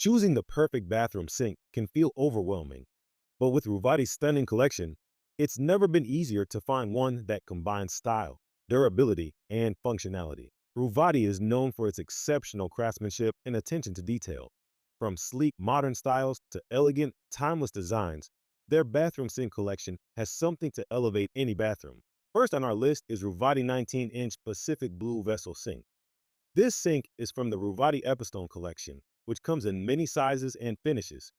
Choosing the perfect bathroom sink can feel overwhelming, but with Ruvati's stunning collection, it's never been easier to find one that combines style, durability, and functionality. Ruvati is known for its exceptional craftsmanship and attention to detail. From sleek, modern styles to elegant, timeless designs, their bathroom sink collection has something to elevate any bathroom. First on our list is Ruvati 19-inch Pacific Blue Vessel Sink. This sink is from the Ruvati Epistone collection, which comes in many sizes and finishes.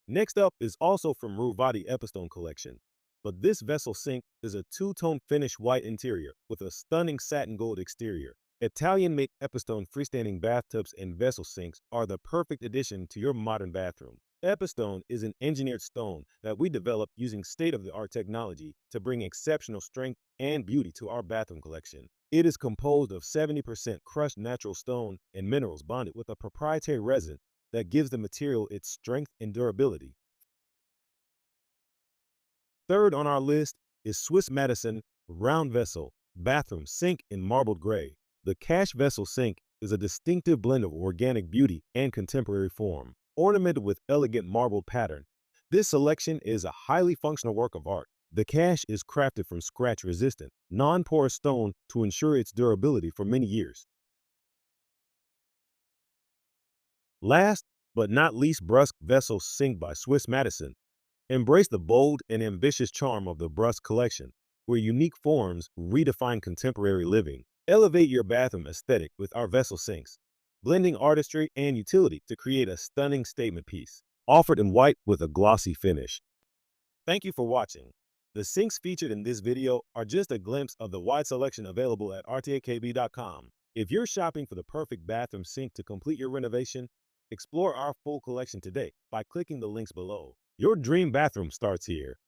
Next up is also from Ruvati Epistone collection, but this vessel sink is a two-tone finish white interior with a stunning satin gold exterior. Italian-made Epistone freestanding bathtubs and vessel sinks are the perfect addition to your modern bathroom. Epistone is an engineered stone that we developed using state-of-the-art technology to bring exceptional strength and beauty to our bathroom collection. It is composed of 70% crushed natural stone and minerals bonded with a proprietary resin that gives the material its strength and durability. Third on our list is Swiss Madison Round Vessel Bathroom Sink in Marbled Gray. The Cash Vessel Sink is a distinctive blend of organic beauty and contemporary form, ornamented with elegant marbled pattern. This selection is a highly functional work of art. The Cash is crafted from scratch-resistant, non-porous stone to ensure its durability for many years. Last but not least, Brusque Vessel Sink by Swiss Madison. Embrace the bold and ambitious charm of the Brusque collection, where unique forms redefine contemporary living. Elevate your bathroom aesthetic with our vessel sinks, blending artistry and utility to create a stunning statement piece, offered in white with a glossy finish. Thank you for watching. The sinks featured in this video are just a glimpse of the wide selection available at rtakb.com. If you're shopping for the perfect bathroom sink to complete your renovation, explore our full collection today by clicking the links below. Your dream bathroom starts here.